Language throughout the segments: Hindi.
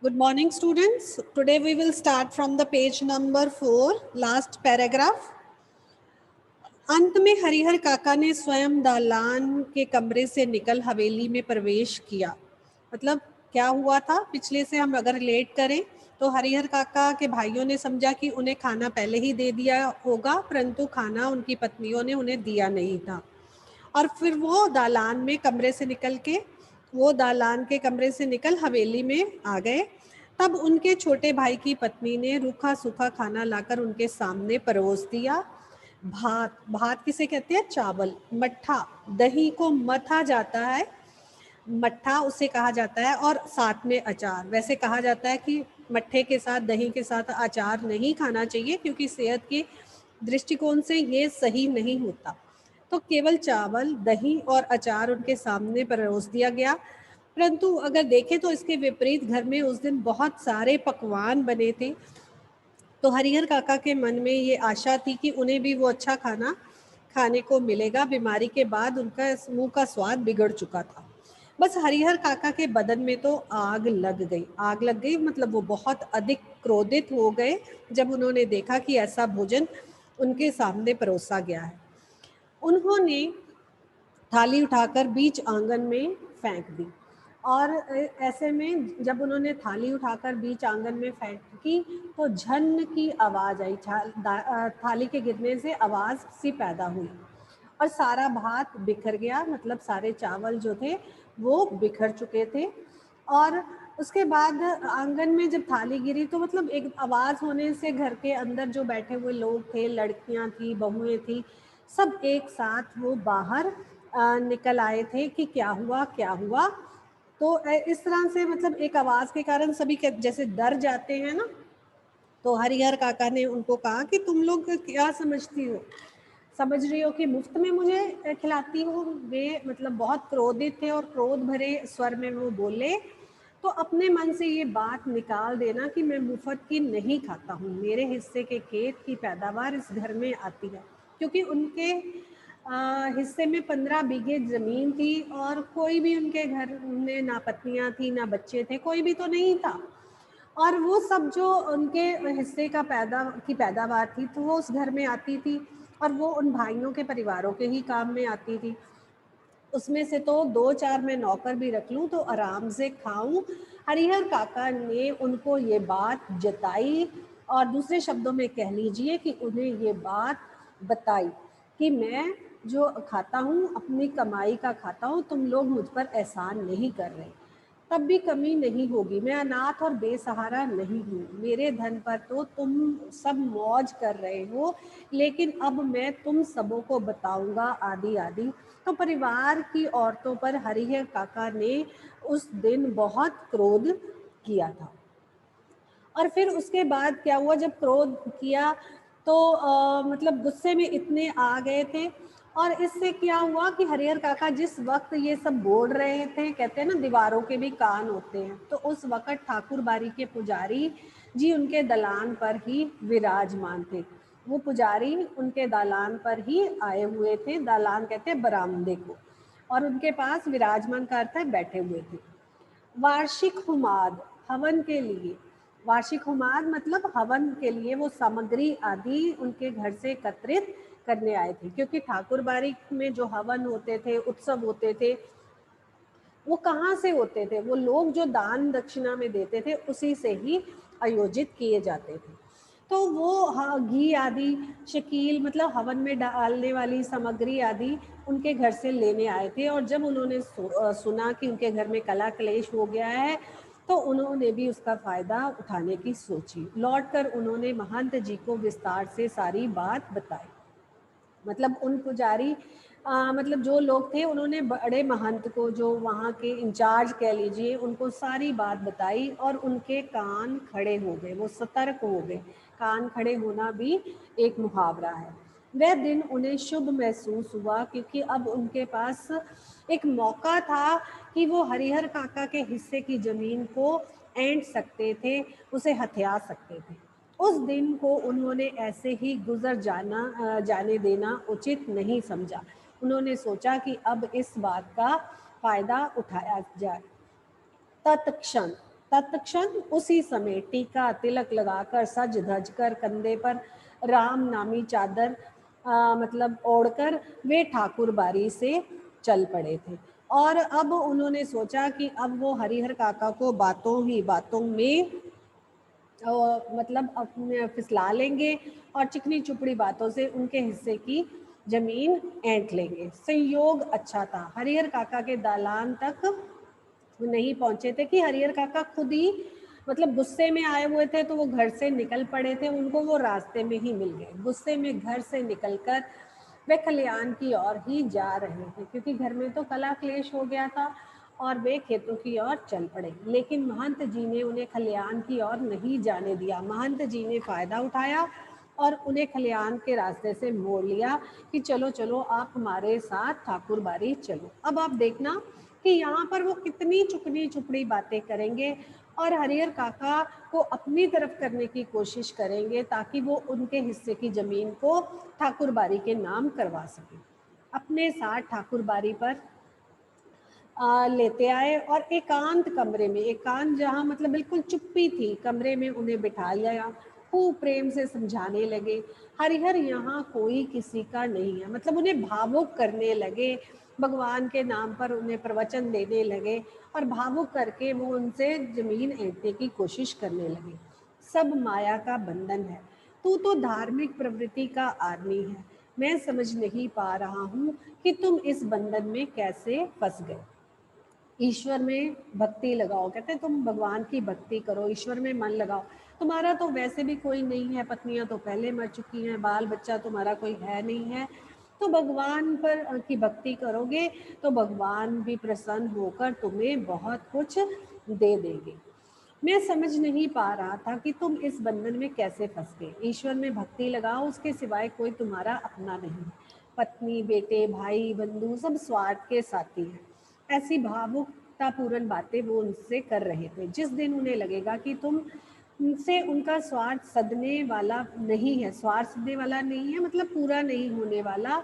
Good morning, students. Today we will start from the page number 4, last paragraph. अंत में हरिहर काका ने स्वयं दालान के कमरे से निकल हवेली में प्रवेश किया। मतलब क्या हुआ था, पिछले से हम अगर रिलेट करें तो हरिहर काका के भाइयों ने समझा कि उन्हें खाना पहले ही दे दिया होगा, परंतु खाना उनकी पत्नियों ने उन्हें दिया नहीं था। और फिर वो दालान के कमरे से निकल हवेली में आ गए। तब उनके छोटे भाई की पत्नी ने रूखा सूखा खाना लाकर उनके सामने परोस दिया। भात भात किसे कहते हैं? चावल। मट्ठा, दही को मथा जाता है, मट्ठा उसे कहा जाता है। और साथ में अचार। वैसे कहा जाता है कि मट्ठे के साथ, दही के साथ अचार नहीं खाना चाहिए, क्योंकि सेहत के दृष्टिकोण से ये सही नहीं होता। तो केवल चावल, दही और अचार उनके सामने परोस दिया गया। परंतु अगर देखें तो इसके विपरीत घर में उस दिन बहुत सारे पकवान बने थे। तो हरिहर काका के मन में ये आशा थी कि उन्हें भी वो अच्छा खाना खाने को मिलेगा। बीमारी के बाद उनका मुंह का स्वाद बिगड़ चुका था। बस हरिहर काका के बदन में तो आग लग गई। आग लग गई मतलब वो बहुत अधिक क्रोधित हो गए जब उन्होंने देखा कि ऐसा भोजन उनके सामने परोसा गया है। उन्होंने थाली उठाकर बीच आंगन में फेंक दी। और ऐसे में जब उन्होंने थाली उठाकर बीच आंगन में फेंकी तो झन की आवाज़ आई। थाली के गिरने से आवाज़ सी पैदा हुई और सारा भात बिखर गया। मतलब सारे चावल जो थे वो बिखर चुके थे। और उसके बाद आंगन में जब थाली गिरी तो मतलब एक आवाज़ होने से घर के अंदर जो बैठे हुए लोग थे, लड़कियां थी, बहुएं थी, सब एक साथ वो बाहर निकल आए थे कि क्या हुआ क्या हुआ। तो इस तरह से मतलब एक आवाज़ के कारण सभी जैसे डर जाते हैं ना। तो हरिहर काका ने उनको कहा कि तुम लोग क्या समझ रही हो कि मुफ्त में मुझे खिलाती हो। वे मतलब बहुत क्रोधित थे और क्रोध भरे स्वर में वो बोले, तो अपने मन से ये बात निकाल देना कि मैं मुफ्त की नहीं खाता हूँ। मेरे हिस्से के खेत की पैदावार इस घर में आती है, क्योंकि उनके हिस्से में 15 बीघे ज़मीन थी और कोई भी उनके घर में ना पत्नियाँ थी ना बच्चे थे, कोई भी तो नहीं था। और वो सब जो उनके हिस्से की पैदावार थी तो वो उस घर में आती थी और वो उन भाइयों के परिवारों के ही काम में आती थी। उसमें से तो 2-4 मैं नौकर भी रख लूँ तो आराम से खाऊं। हरिहर काका ने उनको ये बात जताई और दूसरे शब्दों में कह लीजिए कि उन्हें ये बात बताई कि मैं जो खाता हूँ अपनी कमाई का खाता हूँ, तुम लोग मुझ पर एहसान नहीं कर रहे, तब भी कमी नहीं होगी। मैं अनाथ और बेसहारा नहीं हूँ। मेरे धन पर तो तुम सब मौज कर रहे हो, लेकिन अब मैं तुम सबों को बताऊंगा आदि आदि। तो परिवार की औरतों पर हरिहर काका ने उस दिन बहुत क्रोध किया था। और फिर उसके बाद क्या हुआ, जब क्रोध किया तो मतलब गुस्से में इतने आ गए थे। और इससे क्या हुआ कि हरिहर काका जिस वक्त ये सब बोल रहे थे, कहते हैं ना दीवारों के भी कान होते हैं, तो उस वक्त ठाकुर बाड़ी के पुजारी जी उनके दलान पर ही विराजमान थे। वो पुजारी उनके दालान पर ही आए हुए थे। दालान कहते हैं बरामदे को, और उनके पास विराजमान का अर्थ है बैठे हुए थे। वार्षिक हुमाद, हवन के लिए, वार्षिक हुमाद मतलब हवन के लिए वो सामग्री आदि उनके घर से एकत्रित करने आए थे। क्योंकि ठाकुरबाड़ी में जो हवन होते थे, उत्सव होते थे, वो कहाँ से होते थे? वो लोग जो दान दक्षिणा में देते थे उसी से ही आयोजित किए जाते थे। तो वो घी आदि, शकील मतलब हवन में डालने वाली सामग्री आदि उनके घर से लेने आए थे। और जब उन्होंने सुना कि उनके घर में कला कलेश हो गया है तो उन्होंने भी उसका फ़ायदा उठाने की सोची। लौटकर उन्होंने महंत जी को विस्तार से सारी बात बताई। मतलब उन पुजारी मतलब जो लोग थे उन्होंने बड़े महंत को, जो वहाँ के इंचार्ज कह लीजिए, उनको सारी बात बताई और उनके कान खड़े हो गए, वो सतर्क हो गए। कान खड़े होना भी एक मुहावरा है। वह दिन उन्हें शुभ महसूस हुआ, क्योंकि अब उनके पास एक मौका था कि वो हरिहर काका के हिस्से की ज़मीन को ऐंठ सकते थे, उसे हथिया सकते थे। उस दिन को उन्होंने ऐसे ही गुजर जाने देना उचित नहीं समझा। उन्होंने सोचा कि अब इस बात का फ़ायदा उठाया जाए। तत्क्षण तत्क्षण उसी समय टीका तिलक लगाकर सज धज कर कंधे पर राम नामी चादर मतलब ओढ़कर वे ठाकुर बारी से चल पड़े थे। और अब उन्होंने सोचा कि अब वो हरिहर काका को बातों ही बातों में मतलब अपने फिसला लेंगे और चिकनी चुपड़ी बातों से उनके हिस्से की जमीन ऐंठ लेंगे। संयोग अच्छा था, हरिहर काका के दालान तक नहीं पहुंचे थे कि हरिहर काका खुद ही मतलब गुस्से में आए हुए थे, तो वो घर से निकल पड़े थे, उनको वो रास्ते में ही मिल गए। गुस्से में घर से निकलकर वे खलियान की ओर ही जा रहे थे, क्योंकि घर में तो कला क्लेश हो गया था और वे खेतों की ओर चल पड़े। लेकिन महंत जी ने उन्हें खलियान की ओर नहीं जाने दिया। महंत जी ने फायदा उठाया और उन्हें खलियान के रास्ते से मोड़ लिया कि चलो चलो आप हमारे साथ ठाकुर बारी चलो। अब आप देखना कि यहाँ पर वो कितनी चुकनी चुपड़ी बातें करेंगे और हरिहर काका को अपनी तरफ करने की कोशिश करेंगे ताकि वो उनके हिस्से की जमीन को ठाकुर बारी के नाम करवा सके। अपने साथ ठाकुर बारी पर लेते आए और एकांत कमरे में, एकांत जहाँ मतलब बिल्कुल चुप्पी थी, कमरे में उन्हें बिठा लिया। खूब प्रेम से समझाने लगे, हरिहर यहाँ कोई किसी का नहीं है, मतलब उन्हें भावुक करने लगे, भगवान के नाम पर उन्हें प्रवचन देने लगे और भावुक करके वो उनसे जमीन ऐंठने की कोशिश करने लगे। सब माया का बंधन है, तू तो धार्मिक प्रवृत्ति का आदमी है, मैं समझ नहीं पा रहा हूँ कि तुम इस बंधन में कैसे फंस गए। ईश्वर में भक्ति लगाओ, कहते हैं तुम भगवान की भक्ति करो, ईश्वर में मन लगाओ। तुम्हारा तो वैसे भी कोई नहीं है, पत्नियां तो पहले मर चुकी हैं, बाल बच्चा तुम्हारा कोई है नहीं है, तो भगवान पर की भक्ति करोगे तो भगवान भी प्रसन्न होकर तुम्हें बहुत कुछ दे देंगे। मैं समझ नहीं पा रहा था कि तुम इस बंधन में कैसे फंस गए। ईश्वर में भक्ति लगाओ, उसके सिवाय कोई तुम्हारा अपना नहीं। पत्नी, बेटे, भाई, बंधु सब स्वार्थ के साथी हैं। ऐसी भावुकतापूर्ण बातें वो उनसे कर रहे थे। जिस दिन उन्हें लगेगा कि तुम उनसे उनका स्वार्थ सदने वाला नहीं है, स्वार्थ सदने वाला नहीं है मतलब पूरा नहीं होने वाला,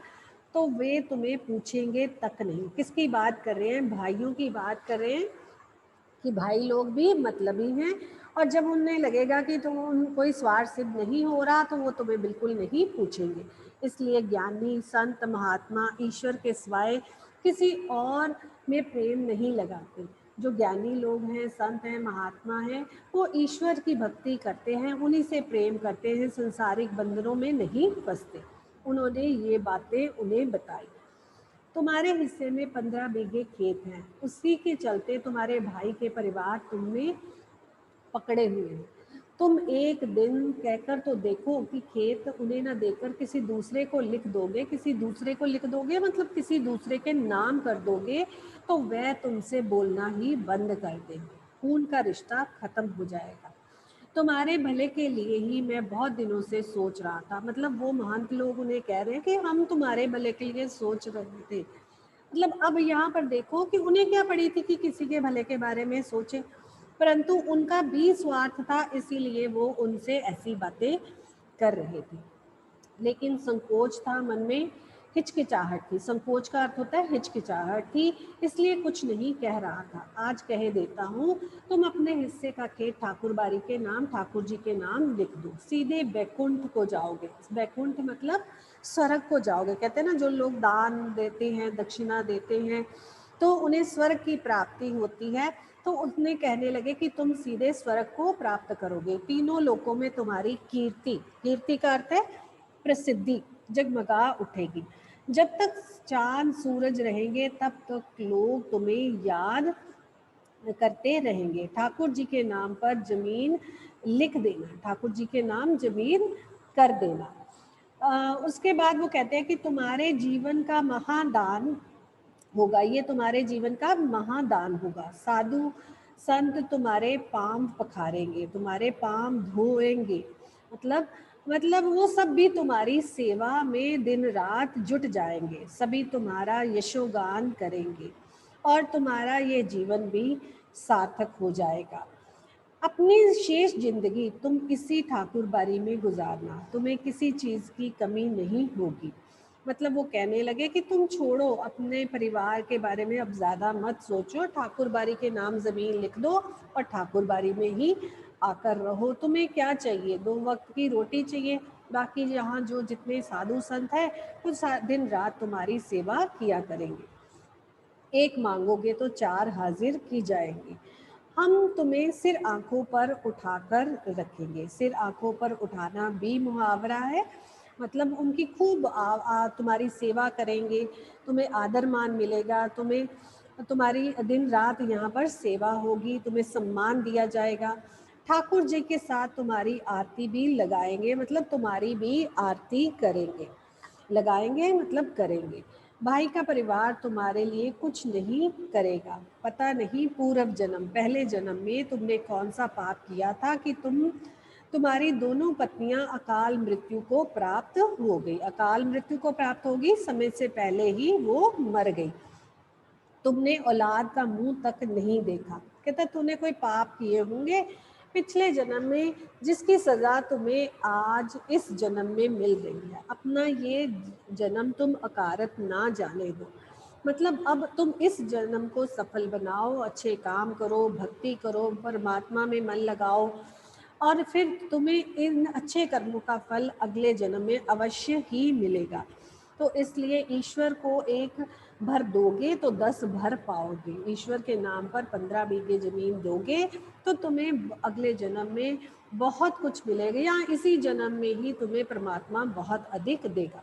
तो वे तुम्हें पूछेंगे तक नहीं। किसकी बात कर रहे हैं? भाइयों की बात कर रहे हैं कि भाई लोग भी मतलबी हैं और जब उन्हें लगेगा कि तुम कोई स्वार्थ सिद्ध नहीं हो रहा तो वो तुम्हें बिल्कुल नहीं पूछेंगे। इसलिए ज्ञानी, संत, महात्मा ईश्वर के सिवाय किसी और में प्रेम नहीं लगाते। जो ज्ञानी लोग हैं, संत हैं, महात्मा हैं, वो ईश्वर की भक्ति करते हैं, उन्हीं से प्रेम करते हैं, संसारिक बंधनों में नहीं फंसते। उन्होंने ये बातें उन्हें बताई। तुम्हारे हिस्से में 15 बीघे खेत हैं, उसी के चलते तुम्हारे भाई के परिवार तुमने पकड़े हुए हैं। तुम एक दिन कहकर तो देखो कि खेत उन्हें ना देकर किसी दूसरे को लिख दोगे, किसी दूसरे को लिख दोगे मतलब किसी दूसरे के नाम कर दोगे, तो वह तुमसे बोलना ही बंद कर देंगे, खून का रिश्ता खत्म हो जाएगा। तुम्हारे भले के लिए ही मैं बहुत दिनों से सोच रहा था, मतलब वो महंत लोग उन्हें कह रहे हैं कि हम तुम्हारे भले के लिए सोच रहे थे। मतलब अब यहाँ पर देखो कि उन्हें क्या पड़ी थी कि किसी के भले के बारे में सोचे, परंतु उनका भी स्वार्थ था, इसीलिए वो उनसे ऐसी बातें कर रहे थे। लेकिन संकोच था मन में, हिचकिचाहट थी। संकोच का अर्थ होता है हिचकिचाहट थी, इसलिए कुछ नहीं कह रहा था। आज कह देता हूँ, तुम अपने हिस्से का खेत ठाकुर बारी के नाम, ठाकुर जी के नाम लिख दो, सीधे बैकुंठ को जाओगे। बैकुंठ मतलब स्वर्ग को जाओगे। कहते हैं ना, जो लोग दान देते हैं, दक्षिणा देते हैं, तो उन्हें स्वर्ग की प्राप्ति होती है। तो उसने कहने लगे कि तुम सीधे स्वर्ग को प्राप्त करोगे, तीनों लोकों में तुम्हारी कीर्ति, कीर्ति का अर्थ है प्रसिद्धि, जगमगा उठेगी। जब तक चांद सूरज रहेंगे तब तक लोग तुम्हें याद करते रहेंगे। ठाकुर जी के नाम पर जमीन लिख देना, ठाकुर जी के नाम जमीन कर देना। उसके बाद वो कहते हैं कि तुम्हारे जीवन का महादान होगा, ये तुम्हारे जीवन का महादान होगा। साधु संत तुम्हारे पांव पखारेंगे, तुम्हारे पांव धोएंगे, मतलब वो सब भी तुम्हारी सेवा में दिन रात जुट जाएंगे, सभी तुम्हारा यशोगान करेंगे और तुम्हारा ये जीवन भी सार्थक हो जाएगा। अपनी शेष जिंदगी तुम इसी ठाकुर बारी में गुजारना, तुम्हें किसी चीज़ की कमी नहीं होगी। मतलब वो कहने लगे कि तुम छोड़ो, अपने परिवार के बारे में अब ज़्यादा मत सोचो, ठाकुर बाड़ी के नाम ज़मीन लिख दो और ठाकुर बाड़ी में ही आकर रहो। तुम्हें क्या चाहिए? 2 वक्त की रोटी चाहिए, बाकी यहाँ जो जितने साधु संत हैं वो दिन रात तुम्हारी सेवा किया करेंगे। एक मांगोगे तो 4 हाजिर की जाएंगी। हम तुम्हें सिर आंखों पर उठाकर रखेंगे। सिर आंखों पर उठाना भी मुहावरा है, मतलब उनकी खूब तुम्हारी सेवा करेंगे, तुम्हें आदर मान मिलेगा, तुम्हें तुम्हारी दिन रात यहाँ पर सेवा होगी, तुम्हें सम्मान दिया जाएगा। ठाकुर जी के साथ तुम्हारी आरती भी लगाएंगे, मतलब तुम्हारी भी आरती करेंगे। लगाएंगे मतलब करेंगे। भाई का परिवार तुम्हारे लिए कुछ नहीं करेगा। पता नहीं पूर्व जन्म, पहले जन्म में तुमने कौन सा पाप किया था कि तुम्हारी दोनों पत्नियां अकाल मृत्यु को प्राप्त हो गई। अकाल मृत्यु को प्राप्त होगी, समय से पहले ही वो मर गई। तुमने औलाद का मुंह तक नहीं देखा। कहता तूने कोई पाप किए होंगे पिछले जन्म में, जिसकी सजा तुम्हें आज इस जन्म में मिल रही है। अपना ये जन्म तुम अकारत ना जाने दो, मतलब अब तुम इस जन्म को सफल बनाओ, अच्छे काम करो, भक्ति करो, परमात्मा में मन लगाओ, और फिर तुम्हें इन अच्छे कर्मों का फल अगले जन्म में अवश्य ही मिलेगा। तो इसलिए ईश्वर को एक भर दोगे तो 10 भर पाओगे। ईश्वर के नाम पर 15 बीघे जमीन दोगे तो तुम्हें अगले जन्म में बहुत कुछ मिलेगा, या इसी जन्म में ही तुम्हें परमात्मा बहुत अधिक देगा।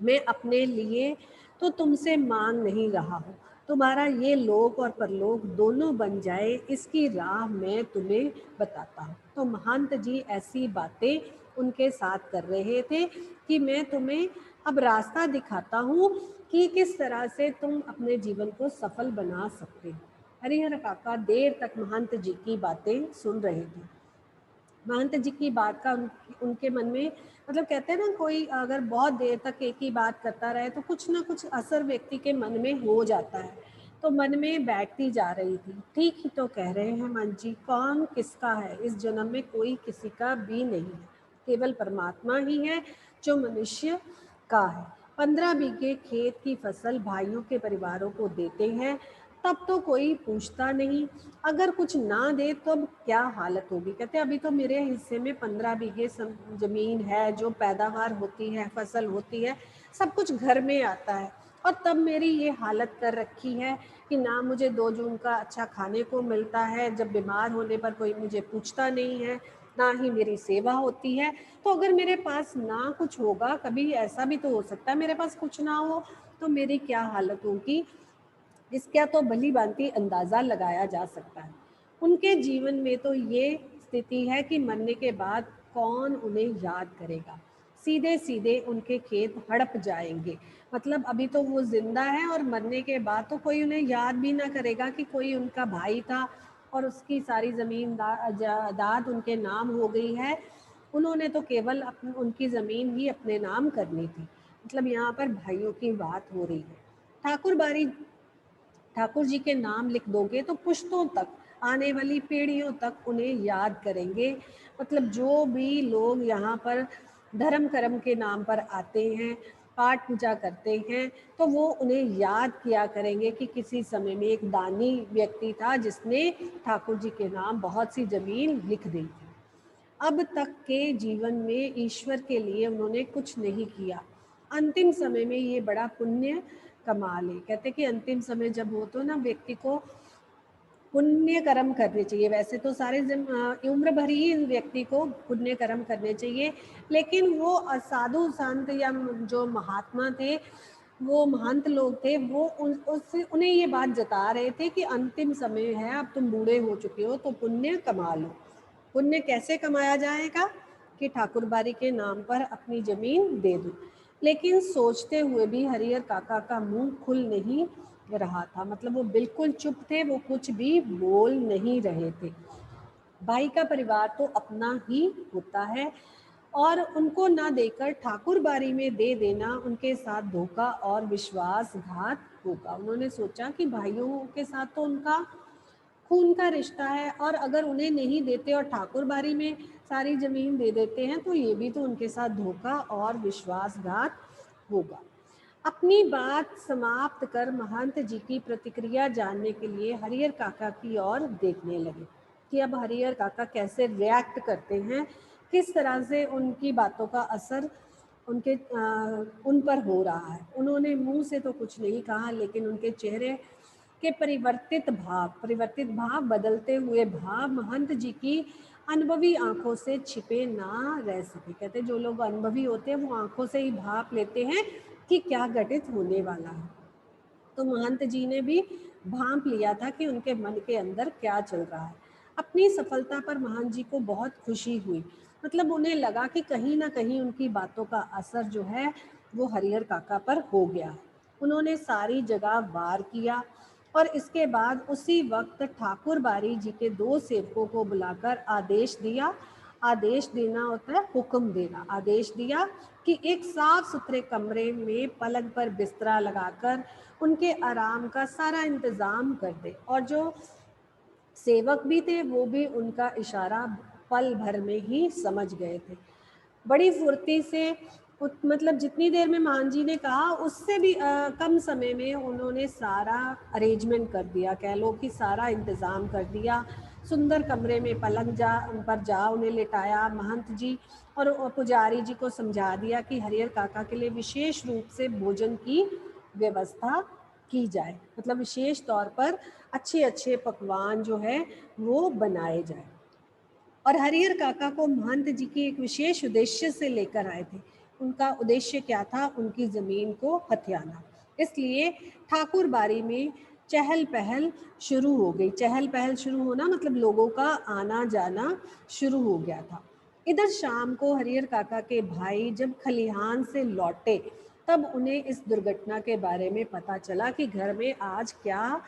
मैं अपने लिए तो तुमसे मांग नहीं रहा हूँ, तुम्हारा ये लोक और परलोक दोनों बन जाए, इसकी राह मैं तुम्हें बताता हूँ। तो महंत जी ऐसी बातें उनके साथ कर रहे थे कि मैं तुम्हें अब रास्ता दिखाता हूँ कि किस तरह से तुम अपने जीवन को सफल बना सकते हो। हरिहर काका देर तक महंत जी की बातें सुन रहे थे। महंत जी की बात का उनके मन में, मतलब कहते हैं ना, कोई अगर बहुत देर तक एक ही बात करता रहे तो कुछ ना कुछ असर व्यक्ति के मन में हो जाता है। तो मन में बैठती जा रही थी, ठीक ही तो कह रहे हैं मन जी, कौन किसका है? इस जन्म में कोई किसी का भी नहीं है, केवल परमात्मा ही है जो मनुष्य का है। 15 बीघे खेत की फसल भाइयों के परिवारों को देते हैं, तब तो कोई पूछता नहीं, अगर कुछ ना दे तो अब क्या हालत होगी। कहते अभी तो मेरे हिस्से में 15 बीघे जमीन है, जो पैदावार होती है, फसल होती है, सब कुछ घर में आता है, और तब मेरी ये हालत कर रखी है कि ना मुझे 2 जून का अच्छा खाने को मिलता है, जब बीमार होने पर कोई मुझे पूछता नहीं है, ना ही मेरी सेवा होती है। तो अगर मेरे पास ना कुछ होगा, कभी ऐसा भी तो हो सकता है मेरे पास कुछ ना हो, तो मेरी क्या हालत होगी, इसका तो भली भांति अंदाजा लगाया जा सकता है। उनके जीवन में तो ये स्थिति है कि मरने के बाद कौन उन्हें याद करेगा। सीधे सीधे उनके खेत हड़प जाएंगे, मतलब अभी तो वो जिंदा है और मरने के बाद तो कोई उन्हें याद भी ना करेगा कि कोई उनका भाई था और उसकी सारी जमीन जायदाद उनके नाम हो गई है। उन्होंने तो केवल उनकी जमीन ही अपने नाम करनी थी। मतलब यहाँ पर भाइयों की बात हो रही है। ठाकुर बारी ठाकुर जी के नाम लिख दोगे तो पुश्तों तक, आने वाली पीढ़ियों तक उन्हें याद करेंगे। मतलब जो भी लोग यहाँ पर धर्म कर्म के नाम पर आते हैं, पाठ पूजा करते हैं, तो वो उन्हें याद किया करेंगे कि किसी समय में एक दानी व्यक्ति था जिसने ठाकुर जी के नाम बहुत सी जमीन लिख दी थी। अब तक के जीवन में ईश्वर के लिए उन्होंने कुछ नहीं किया, अंतिम समय में ये बड़ा पुण्य कमा ले। कहते कि अंतिम समय जब हो तो ना व्यक्ति को पुण्य कर्म करने चाहिए। वैसे तो सारे उम्र भर ही व्यक्ति को पुण्य कर्म करने चाहिए, लेकिन वो साधु संत या जो महात्मा थे, वो महंत लोग थे, वो उन्हें ये बात जता रहे थे कि अंतिम समय है, अब तुम बूढ़े हो चुके हो तो पुण्य कमा लो। पुण्य कैसे कमाया जाएगा कि ठाकुर बारी के नाम पर अपनी जमीन दे दो। लेकिन सोचते हुए भी हरिहर काका का मुंह खुल नहीं रहा था, मतलब वो बिल्कुल चुप थे, वो कुछ भी बोल नहीं रहे थे। भाई का परिवार तो अपना ही होता है, और उनको ना देकर ठाकुर बारी में दे देना उनके साथ धोखा और विश्वासघात होगा। उन्होंने सोचा कि भाइयों के साथ तो उनका खून का रिश्ता है, और अगर उन्हें नहीं देते और ठाकुर बारी में सारी जमीन दे देते हैं तो ये भी तो उनके साथ धोखा और विश्वासघात होगा। अपनी बात समाप्त कर महंत जी की प्रतिक्रिया जानने के लिए हरिहर काका की ओर देखने लगे कि अब हरिहर काका कैसे रिएक्ट करते हैं, किस तरह से उनकी बातों का असर उन पर हो रहा है। उन्होंने मुंह से तो कुछ नहीं कहा, लेकिन उनके चेहरे के परिवर्तित भाव, बदलते हुए भाव महंत जी की अनुभवी आंखों से छिपे ना रह सके। कहते जो लोग अनुभवी होते हैं वो आंखों से ही भाप लेते हैं कि क्या घटित होने वाला है। तो महंत जी ने भी भांप लिया था कि उनके मन के अंदर क्या चल रहा है। अपनी सफलता पर महंत जी को बहुत खुशी हुई। मतलब उन्हें लगा कि कहीं ना कहीं उनकी बातों का असर जो है वो हरिहर काका पर हो गया है। उन्होंने सारी जगह वार किया और इसके बाद उसी वक्त ठाकुर बारी जी के 2 सेवकों को बुलाकर आदेश दिया। आदेश देना होता है हुक्म देना। आदेश दिया कि एक साफ सुथरे कमरे में पलंग पर बिस्तरा लगाकर उनके आराम का सारा इंतजाम कर दे। और जो सेवक भी थे वो भी उनका इशारा पल भर में ही समझ गए थे। बड़ी फुर्ती से मतलब जितनी देर में मान जी ने कहा उससे भी कम समय में उन्होंने सारा अरेंजमेंट कर दिया, कह लो कि सारा इंतज़ाम कर दिया। सुंदर कमरे में पलंग पर जा उन्हें लिटाया। महंत जी और पुजारी जी को समझा दिया कि हरिहर काका के लिए विशेष रूप से भोजन की व्यवस्था की जाए, मतलब विशेष तौर पर अच्छे अच्छे पकवान जो है वो बनाए जाए। और हरिहर काका को महंत जी की एक विशेष उद्देश्य से लेकर आए थे। उनका उद्देश्य क्या था? उनकी जमीन को हथियाना। इसलिए ठाकुर बारी में चहल पहल शुरू हो गई। चहल पहल शुरू होना मतलब लोगों का आना जाना शुरू हो गया था। इधर शाम को हरिहर काका के भाई जब खलिहान से लौटे तब उन्हें इस दुर्घटना के बारे में पता चला कि घर में आज क्या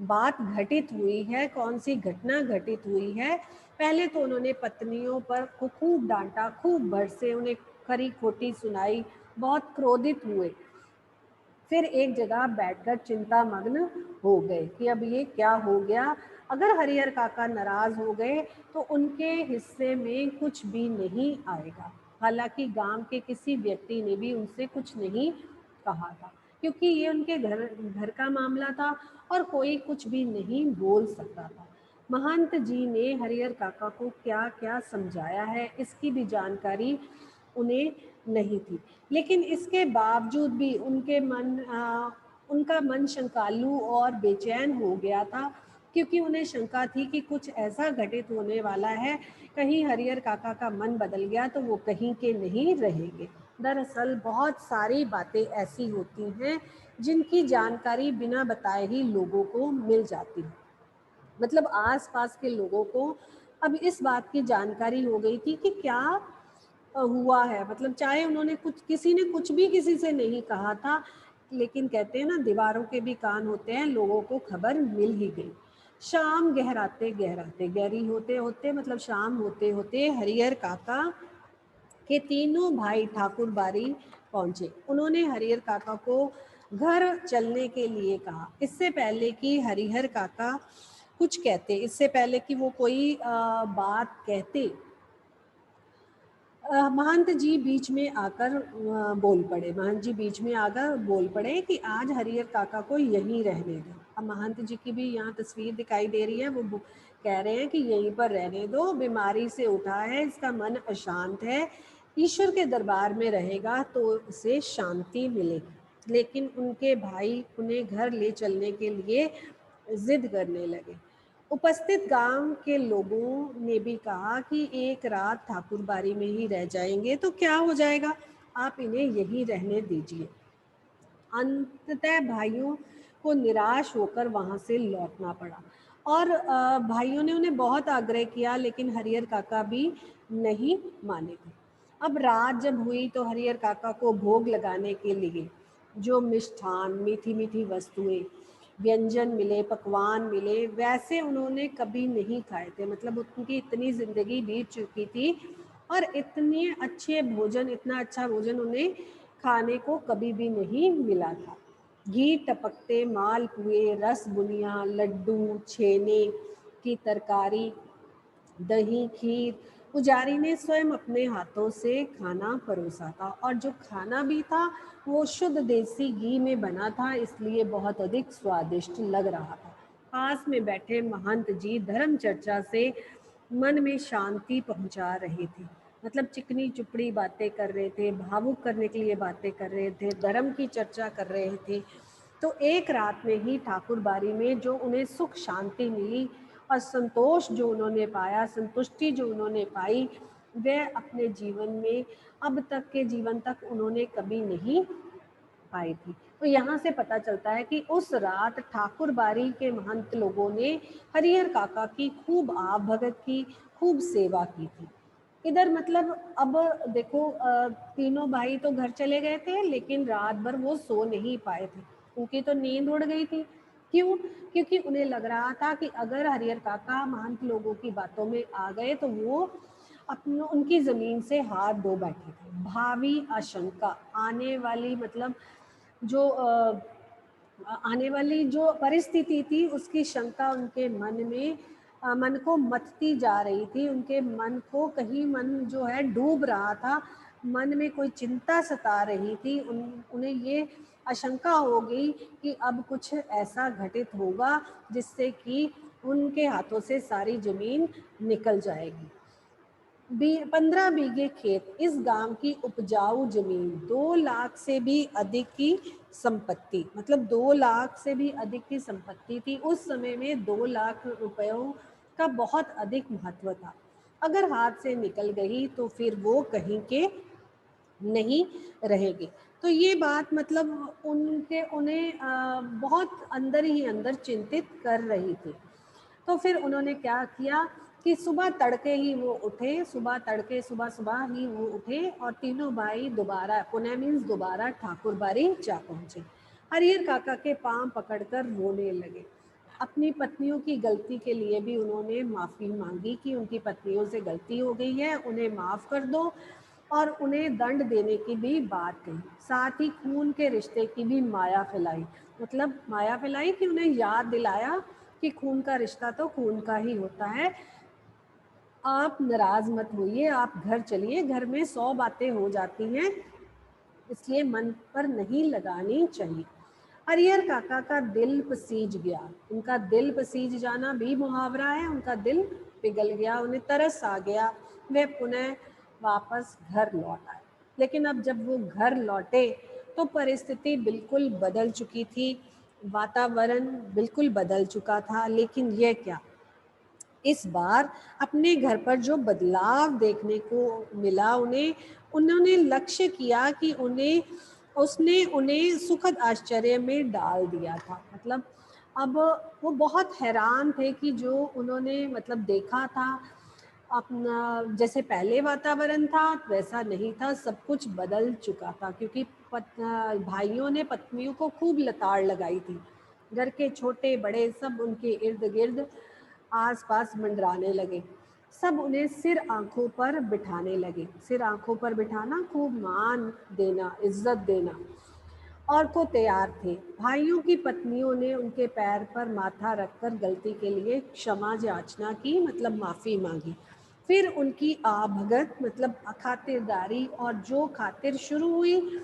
बात घटित हुई है, कौन सी घटना घटित हुई है। पहले तो उन्होंने पत्नियों पर को खूब डांटा, खूब भड़से, उन्हें खरी खोटी सुनाई, बहुत क्रोधित हुए। फिर एक जगह बैठकर चिंता मग्न हो गए कि अब ये क्या हो गया। अगर हरिहर काका नाराज हो गए तो उनके हिस्से में कुछ भी नहीं आएगा। हालांकि गांव के किसी व्यक्ति ने भी उनसे कुछ नहीं कहा था, क्योंकि ये उनके घर घर का मामला था और कोई कुछ भी नहीं बोल सकता था। महंत जी ने हरिहर काका को क्या क्या समझाया है इसकी भी जानकारी उन्हें नहीं थी, लेकिन इसके बावजूद भी उनका मन शंकालु और बेचैन हो गया था, क्योंकि उन्हें शंका थी कि कुछ ऐसा घटित होने वाला है। कहीं हरिहर काका का मन बदल गया तो वो कहीं के नहीं रहेंगे। दरअसल बहुत सारी बातें ऐसी होती हैं जिनकी जानकारी बिना बताए ही लोगों को मिल जाती है। मतलब आसपास के लोगों को अब इस बात की जानकारी हो गई थी कि क्या हुआ है। मतलब चाहे उन्होंने कुछ किसी ने कुछ भी किसी से नहीं कहा था, लेकिन कहते हैं ना दीवारों के भी कान होते हैं, लोगों को खबर मिल ही गई। शाम गहराते गहराते गहरी होते होते मतलब शाम होते होते हरिहर काका के तीनों भाई ठाकुर बारी पहुंचे। उन्होंने हरिहर काका को घर चलने के लिए कहा। इससे पहले कि हरिहर काका कुछ कहते, इससे पहले कि वो कोई बात कहते, महंत जी बीच में आकर बोल पड़े। महंत जी बीच में आकर बोल पड़े कि आज हरिहर काका को यहीं रहने दो। अब महंत जी की भी यहाँ तस्वीर दिखाई दे रही है, वो कह रहे हैं कि यहीं पर रहने दो, बीमारी से उठा है, इसका मन अशांत है, ईश्वर के दरबार में रहेगा तो उसे शांति मिलेगी। लेकिन उनके भाई उन्हें घर ले चलने के लिए जिद करने लगे। उपस्थित गांव के लोगों ने भी कहा कि एक रात ठाकुर बारी में ही रह जाएंगे तो क्या हो जाएगा, आप इन्हें यहीं रहने दीजिए। अंततः भाइयों को निराश होकर वहां से लौटना पड़ा और भाइयों ने उन्हें बहुत आग्रह किया, लेकिन हरिहर काका भी नहीं माने थे। अब रात जब हुई तो हरिहर काका को भोग लगाने के लिए जो मिष्ठान, मीठी मीठी वस्तुएं, व्यंजन मिले, पकवान मिले, वैसे उन्होंने कभी नहीं खाए थे। मतलब उनकी इतनी जिंदगी बीत चुकी थी और इतने अच्छे भोजन, इतना अच्छा भोजन उन्हें खाने को कभी भी नहीं मिला था। घी टपकते मालपुए, रस बुनिया, लड्डू, छेने की तरकारी, दही, खीर, पुजारी ने स्वयं अपने हाथों से खाना परोसा था और जो खाना भी था वो शुद्ध देसी घी में बना था, इसलिए बहुत अधिक स्वादिष्ट लग रहा था। पास में बैठे महंत जी धर्म चर्चा से मन में शांति पहुंचा रहे थे। मतलब चिकनी चुपड़ी बातें कर रहे थे, भावुक करने के लिए बातें कर रहे थे, धर्म की चर्चा कर रहे थे। तो एक रात में ही ठाकुर बारी में जो उन्हें सुख शांति मिली और संतोष जो उन्होंने पाया, संतुष्टि जो उन्होंने पाई, वह अपने जीवन में अब तक के जीवन तक उन्होंने कभी नहीं पाई थी। तो यहाँ से पता चलता है कि उस रात ठाकुर बारी के महंत लोगों ने हरिहर काका की खूब आप भगत की, खूब सेवा की थी। इधर मतलब अब देखो तीनों भाई तो घर चले गए थे, लेकिन रात भर वो सो नहीं पाए थे, उनकी तो नींद उड़ गई थी। क्यों? क्योंकि उन्हें लग रहा था कि अगर हरिहर काका महंत लोगों की बातों में आ गए तो वो अपनों उनकी जमीन से हाथ धो बैठे थे। भावी आशंका, आने वाली मतलब जो आने वाली जो परिस्थिति थी उसकी शंका उनके मन में मन को मथती जा रही थी। उनके मन को कहीं मन जो है डूब रहा था, मन में कोई चिंता सता रही थी। उन्हें ये आशंका हो गई कि अब कुछ ऐसा घटित होगा जिससे कि उनके हाथों से सारी जमीन निकल जाएगी। 15 बीघे खेत, इस गांव की उपजाऊ जमीन, 2 लाख से भी अधिक की संपत्ति, मतलब 2 लाख से भी अधिक की संपत्ति थी। उस समय में 2 लाख रुपयों का बहुत अधिक महत्व था। अगर हाथ से निकल गई तो फिर वो कहीं के नहीं रहेगी। तो ये बात मतलब उन्हें बहुत अंदर ही अंदर चिंतित कर रही थी। तो फिर उन्होंने क्या किया कि सुबह तड़के ही वो उठे, सुबह तड़के सुबह सुबह ही वो उठे और तीनों भाई दोबारा पुनः मीन्स दोबारा ठाकुर बारी जा पहुंचे। हरिहर काका के पांव पकड़कर रोने लगे। अपनी पत्नियों की गलती के लिए भी उन्होंने माफ़ी मांगी कि उनकी पत्नियों से गलती हो गई है, उन्हें माफ़ कर दो, और उन्हें दंड देने की भी बात कही। साथ ही खून के रिश्ते की भी माया फैलाई, मतलब माया फैलाई कि उन्हें याद दिलाया कि खून का रिश्ता तो खून का ही होता है, आप नाराज मत होइए, आप घर चलिए, घर में 100 बातें हो जाती हैं, इसलिए मन पर नहीं लगानी चाहिए। हरिहर काका का दिल पसीज गया। उनका दिल पसीज जाना भी मुहावरा है, उनका दिल पिघल गया, उन्हें तरस आ गया। वे पुनः वापस घर लौट आए। लेकिन अब जब वो घर लौटे तो परिस्थिति बिल्कुल बदल चुकी थी, वातावरण बिल्कुल बदल चुका था। लेकिन यह क्या, इस बार अपने घर पर जो बदलाव देखने को मिला उन्हें, उन्होंने लक्ष्य किया कि उसने उन्हें सुखद आश्चर्य में डाल दिया था। मतलब अब वो बहुत हैरान थे कि जो उन्होंने मतलब देखा था अपना, जैसे पहले वातावरण था वैसा नहीं था, सब कुछ बदल चुका था। क्योंकि भाइयों ने पत्नियों को खूब लताड़ लगाई थी। घर के छोटे बड़े सब उनके इर्द गिर्द आसपास मंडराने लगे। सब उन्हें सिर आंखों पर बिठाने लगे। सिर आंखों पर बिठाना, खूब मान देना, इज्जत देना और को तैयार थे। भाइयों की पत्नियों ने उनके पैर पर माथा रखकर गलती के लिए क्षमा याचना की, मतलब माफ़ी मांगी। फिर उनकी भगत मतलब खातिरदारी और जो खातिर शुरू हुई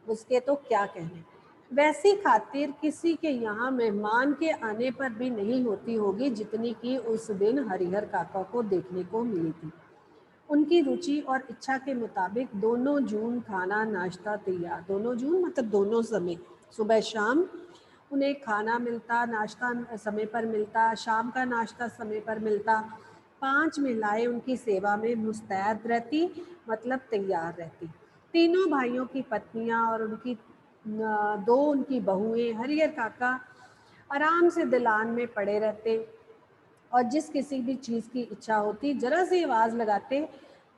उसके तो क्या कहने। वैसी खातिर किसी के यहाँ मेहमान के आने पर भी नहीं होती होगी जितनी कि उस दिन हरिहर काका को देखने को मिली थी। उनकी रुचि और इच्छा के मुताबिक दोनों जून खाना नाश्ता तैयार, दोनों जून मतलब दोनों समय, सुबह शाम उन्हें खाना मिलता, नाश्ता समय पर मिलता, शाम का नाश्ता समय पर मिलता। 5 महिलाएं उनकी सेवा में मुस्तैद रहती, मतलब तैयार रहती। तीनों भाइयों की पत्नियां और उनकी 2 उनकी बहुएं हरिहर काका आराम से दिलान में पड़े रहते और जिस किसी भी चीज़ की इच्छा होती जरा सी आवाज़ लगाते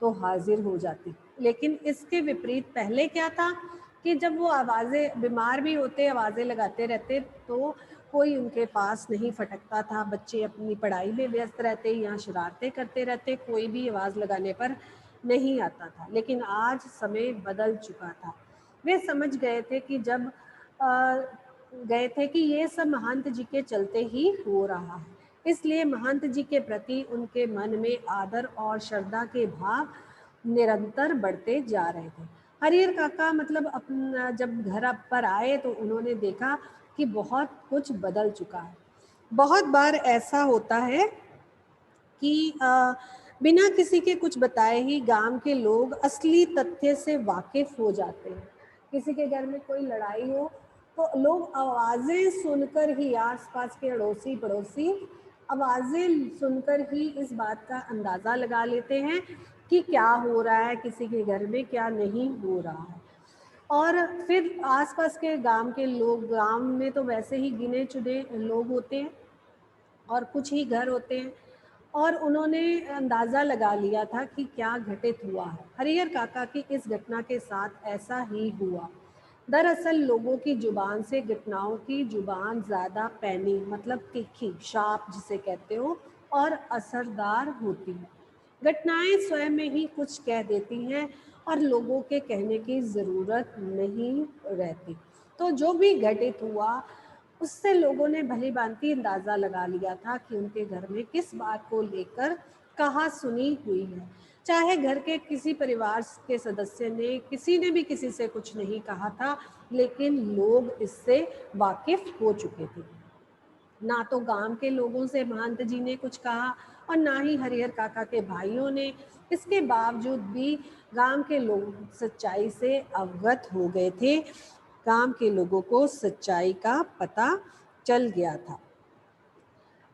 तो हाजिर हो जाती। लेकिन इसके विपरीत पहले क्या था कि जब वो आवाज़ें, बीमार भी होते आवाज़ें लगाते रहते तो कोई उनके पास नहीं फटकता था। बच्चे अपनी पढ़ाई में व्यस्त रहते या शरारतें करते रहते, कोई भी आवाज़ लगाने पर नहीं आता था। लेकिन आज समय बदल चुका था। वे समझ गए थे कि ये सब महंत जी के चलते ही हो रहा है। इसलिए महंत जी के प्रति उनके मन में आदर और श्रद्धा के भाव निरंतर बढ़ते जा रहे थे। हरिहर काका मतलब अपना जब घर पर आए तो उन्होंने देखा कि बहुत कुछ बदल चुका है। बहुत बार ऐसा होता है कि बिना किसी के कुछ बताए ही गांव के लोग असली तथ्य से वाकिफ हो जाते हैं। किसी के घर में कोई लड़ाई हो तो लोग आवाज़ें सुनकर ही, आसपास के अड़ोसी पड़ोसी आवाज़ें सुनकर ही इस बात का अंदाज़ा लगा लेते हैं कि क्या हो रहा है किसी के घर में, क्या नहीं हो रहा है। और फिर आसपास के गांव के लोग, गांव में तो वैसे ही गिने चुने लोग होते हैं और कुछ ही घर होते हैं, और उन्होंने अंदाज़ा लगा लिया था कि क्या घटित हुआ है। हरिहर काका की इस घटना के साथ ऐसा ही हुआ। दरअसल लोगों की जुबान से घटनाओं की जुबान ज़्यादा पैनी मतलब तीखी, शार्प जिसे कहते हो, और असरदार होती है। घटनाएं स्वयं में ही कुछ कह देती हैं और लोगों के कहने की ज़रूरत नहीं रहती। तो जो भी घटित हुआ उससे लोगों ने भली भांति अंदाज़ा लगा लिया था कि उनके घर में किस बात को लेकर कहा सुनी हुई है। चाहे घर के किसी परिवार के सदस्य ने, किसी ने भी किसी से कुछ नहीं कहा था, लेकिन लोग इससे वाकिफ हो चुके थे। ना तो गांव के लोगों से महंत जी ने कुछ कहा और ना ही हरिहर काका के भाइयों ने। इसके बावजूद भी गांव के लोग सच्चाई से अवगत हो गए थे। गांव के लोगों को सच्चाई का पता चल गया था।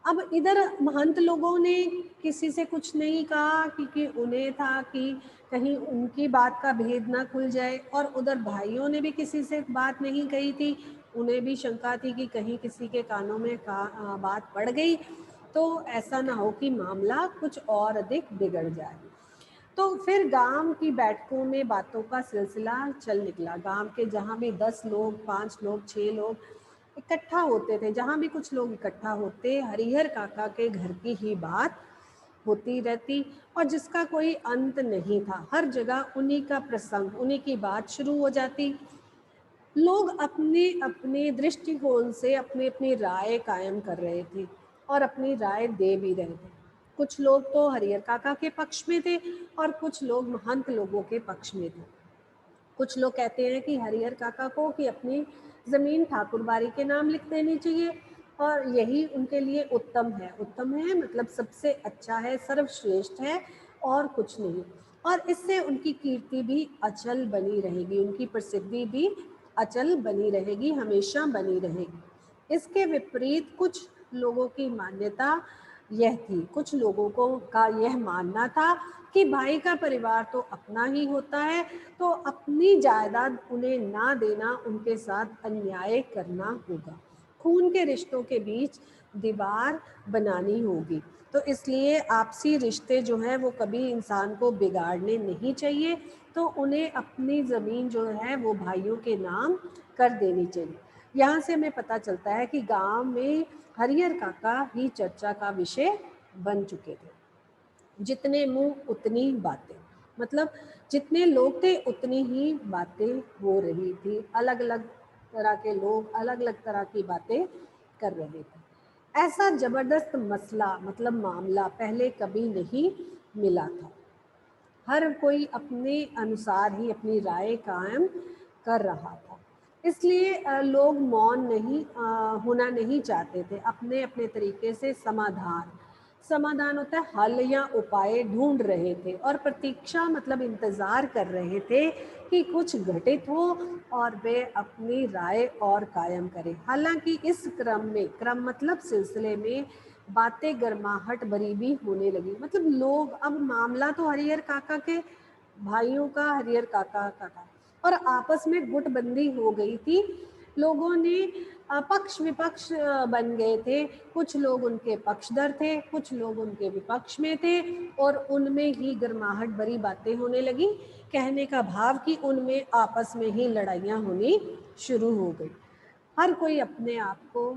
अब इधर महंत लोगों ने किसी से कुछ नहीं कहा क्योंकि उन्हें था कि कहीं उनकी बात का भेद ना खुल जाए, और उधर भाइयों ने भी किसी से बात नहीं कही थी। उन्हें भी शंका थी कि कहीं किसी के कानों में बात पड़ गई तो ऐसा ना हो कि मामला कुछ और अधिक बिगड़ जाए। तो फिर गांव की बैठकों में बातों का सिलसिला चल निकला। गांव के जहाँ भी 10 लोग, 5 लोग, 6 लोग इकट्ठा होते थे, जहाँ भी कुछ लोग इकट्ठा होते, हरिहर काका के घर की ही बात होती रहती और जिसका कोई अंत नहीं था। हर जगह उन्हीं का प्रसंग, उन्हीं की बात शुरू हो जाती। लोग अपने अपने दृष्टिकोण से अपनी अपनी राय कायम कर रहे थे और अपनी राय दे भी रहे थे। कुछ लोग तो हरिहर काका के पक्ष में थे और कुछ लोग महंत लोगों के पक्ष में थे। कुछ लोग कहते हैं कि हरिहर काका को कि अपनी ज़मीन ठाकुरबाड़ी के नाम लिख देनी चाहिए और यही उनके लिए उत्तम है। उत्तम है मतलब सबसे अच्छा है, सर्वश्रेष्ठ है और कुछ नहीं। और इससे उनकी कीर्ति भी अचल बनी रहेगी, उनकी प्रसिद्धि भी अचल बनी रहेगी, हमेशा बनी रहेगी। इसके विपरीत कुछ लोगों की मान्यता यह थी, कुछ लोगों को का यह मानना था कि भाई का परिवार तो अपना ही होता है, तो अपनी जायदाद उन्हें ना देना उनके साथ अन्याय करना होगा। खून के रिश्तों के बीच दीवार बनानी होगी। तो इसलिए आपसी रिश्ते जो हैं वो कभी इंसान को बिगाड़ने नहीं चाहिए, तो उन्हें अपनी ज़मीन जो है वो भाइयों के नाम कर देनी चाहिए। यहाँ से हमें पता चलता है कि गांव में हरिहर काका ही चर्चा का विषय बन चुके थे। जितने मुंह उतनी बातें, मतलब जितने लोग थे उतनी ही बातें हो रही थी। अलग अलग तरह के लोग अलग अलग तरह की बातें कर रहे थे। ऐसा जबरदस्त मसला मतलब मामला पहले कभी नहीं मिला था। हर कोई अपने अनुसार ही अपनी राय कायम कर रहा था। इसलिए लोग मौन नहीं होना नहीं चाहते थे। अपने अपने तरीके से समाधान होता है हल या उपाय ढूंढ रहे थे और प्रतीक्षा मतलब इंतज़ार कर रहे थे कि कुछ घटित हो और वे अपनी राय और कायम करें। हालांकि इस क्रम में, क्रम मतलब सिलसिले में, बातें गर्माहट भरी भी होने लगी। मतलब लोग, अब मामला तो हरिहर काका के भाइयों का, हरिहर काका का था और आपस में गुटबंदी हो गई थी। लोगों ने पक्ष विपक्ष बन गए थे। कुछ लोग उनके पक्षधर थे, कुछ लोग उनके विपक्ष में थे और उनमें ही गर्माहट भरी बातें होने लगी। कहने का भाव कि उनमें आपस में ही लड़ाइयाँ होनी शुरू हो गई। हर कोई अपने आप को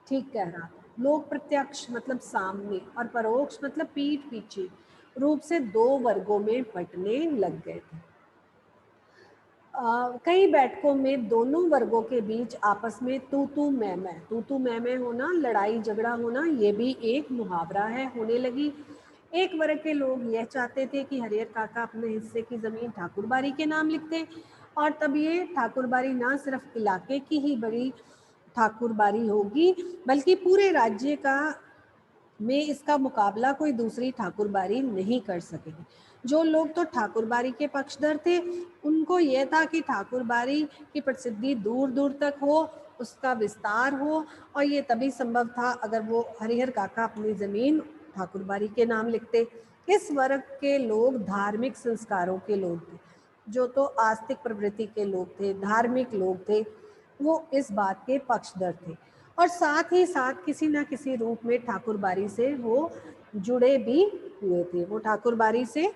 ठीक कह रहा था। लोग प्रत्यक्ष मतलब सामने और परोक्ष मतलब पीठ पीछे रूप से दो वर्गों में बंटने लग गए थे। कई बैठकों में दोनों वर्गों के बीच आपस में तू तू मैं होना, लड़ाई झगड़ा होना, ये भी एक मुहावरा है, होने लगी। एक वर्ग के लोग यह चाहते थे कि हरिहर काका अपने हिस्से की जमीन ठाकुरबाड़ी के नाम लिख दें, और तब ये ठाकुरबाड़ी ना सिर्फ इलाके की ही बड़ी ठाकुरबाड़ी होगी, बल्कि पूरे राज्य का में इसका मुकाबला कोई दूसरी ठाकुरबाड़ी नहीं कर सकेगी। जो लोग तो ठाकुरबाड़ी के पक्षधर थे, उनको यह था कि ठाकुरबाड़ी की प्रसिद्धि दूर दूर तक हो, उसका विस्तार हो, और ये तभी संभव था अगर वो हरिहर काका अपनी जमीन ठाकुरबाड़ी के नाम लिखते। इस वर्ग के लोग धार्मिक संस्कारों के लोग थे, जो तो आस्तिक प्रवृत्ति के लोग थे, धार्मिक लोग थे, वो इस बात के पक्षधर थे, और साथ ही साथ किसी न किसी रूप में ठाकुरबाड़ी से वो जुड़े भी हुए थे। वो ठाकुरबाड़ी से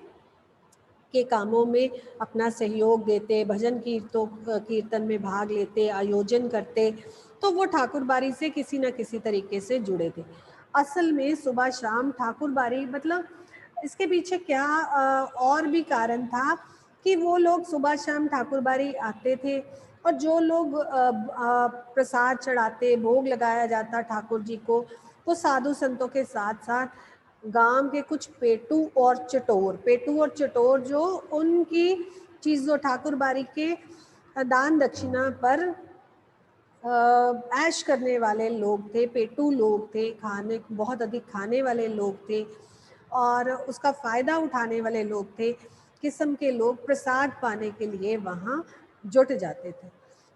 के कामों में अपना सहयोग देते, भजन कीर्तन में भाग लेते, आयोजन करते, तो वो ठाकुरबाड़ी से किसी न किसी तरीके से जुड़े थे। असल में सुबह शाम ठाकुरबाड़ी, मतलब इसके पीछे क्या और भी कारण था कि वो लोग सुबह शाम ठाकुरबाड़ी आते थे, और जो लोग प्रसाद चढ़ाते, भोग लगाया जाता ठाकुर जी को, वो साधु संतों के साथ साथ गांव के कुछ पेटू और चटोर जो उनकी चीज़ों ठाकुरबाड़ी के दान दक्षिणा पर ऐश करने वाले लोग थे, पेटू लोग थे, खाने बहुत अधिक खाने वाले लोग थे, और उसका फ़ायदा उठाने वाले लोग थे। किस्म के लोग प्रसाद पाने के लिए वहाँ जुट जाते थे।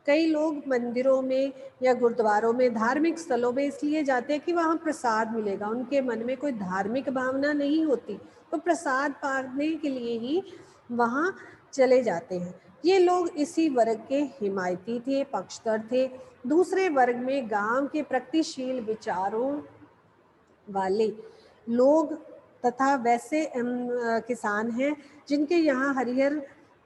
कई लोग मंदिरों में या गुरुद्वारों में, धार्मिक स्थलों में इसलिए जाते हैं कि वहाँ प्रसाद मिलेगा। उनके मन में कोई धार्मिक भावना नहीं होती, तो प्रसाद पाने के लिए ही वहाँ चले जाते हैं। ये लोग इसी वर्ग के हिमायती थे, पक्षधर थे। दूसरे वर्ग में गांव के प्रगतिशील विचारों वाले लोग तथा वैसे किसान हैं जिनके यहाँ हरिहर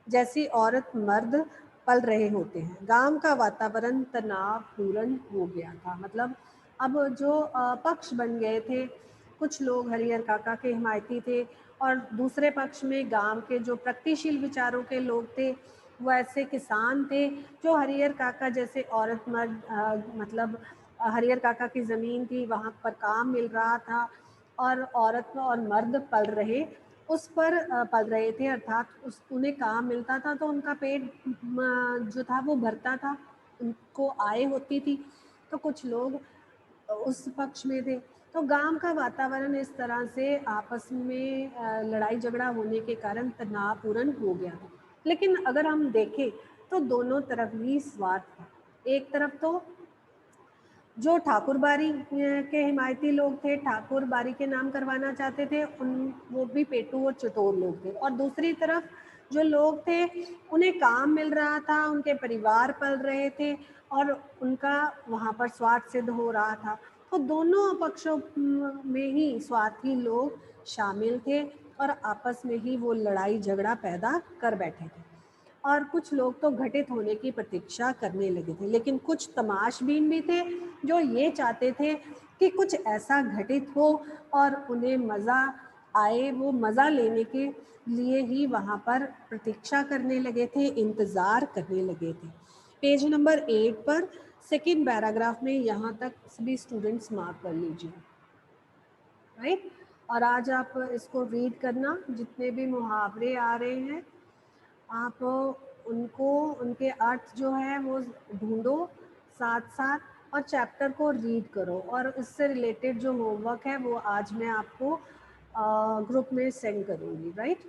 जैसी औरत मर्द पल रहे होते हैं। गांव का वातावरण तनावपूर्ण हो गया था। मतलब अब जो पक्ष बन गए थे, कुछ लोग हरिहर काका के हिमायती थे, और दूसरे पक्ष में गांव के जो प्रगतिशील विचारों के लोग थे, वो ऐसे किसान थे जो हरिहर काका जैसे औरत मर्द, मतलब हरिहर काका की ज़मीन थी, वहाँ पर काम मिल रहा था, और औरत और मर्द उस पर पल रहे थे, अर्थात उन्हें काम मिलता था तो उनका पेट जो था वो भरता था, उनको आय होती थी। तो कुछ लोग उस पक्ष में थे। तो गांव का वातावरण इस तरह से आपस में लड़ाई झगड़ा होने के कारण तनावपूर्ण हो गया था। लेकिन अगर हम देखें तो दोनों तरफ ही स्वार्थ था। एक तरफ तो जो ठाकुरबाड़ी के हिमायती लोग थे, ठाकुरबाड़ी के नाम करवाना चाहते थे, वो भी पेटू और चटोर लोग थे, और दूसरी तरफ जो लोग थे उन्हें काम मिल रहा था, उनके परिवार पल रहे थे, और उनका वहाँ पर स्वार्थ सिद्ध हो रहा था। तो दोनों पक्षों में ही स्वार्थी लोग शामिल थे, और आपस में ही वो लड़ाई झगड़ा पैदा कर बैठे थे। और कुछ लोग तो घटित होने की प्रतीक्षा करने लगे थे, लेकिन कुछ तमाशबीन भी थे जो ये चाहते थे कि कुछ ऐसा घटित हो और उन्हें मज़ा आए, वो मज़ा लेने के लिए ही वहाँ पर प्रतीक्षा करने लगे थे, इंतज़ार करने लगे थे। पेज नंबर 8 पर सेकंड पैराग्राफ में यहाँ तक सभी स्टूडेंट्स मार्क कर लीजिए, राइट। और आज आप इसको रीड करना, जितने भी मुहावरे आ रहे हैं आप उनको, उनके अर्थ जो है वो ढूंढो साथ साथ, और चैप्टर को रीड करो, और इससे रिलेटेड जो होमवर्क है वो आज मैं आपको ग्रुप में सेंड करूँगी, राइट।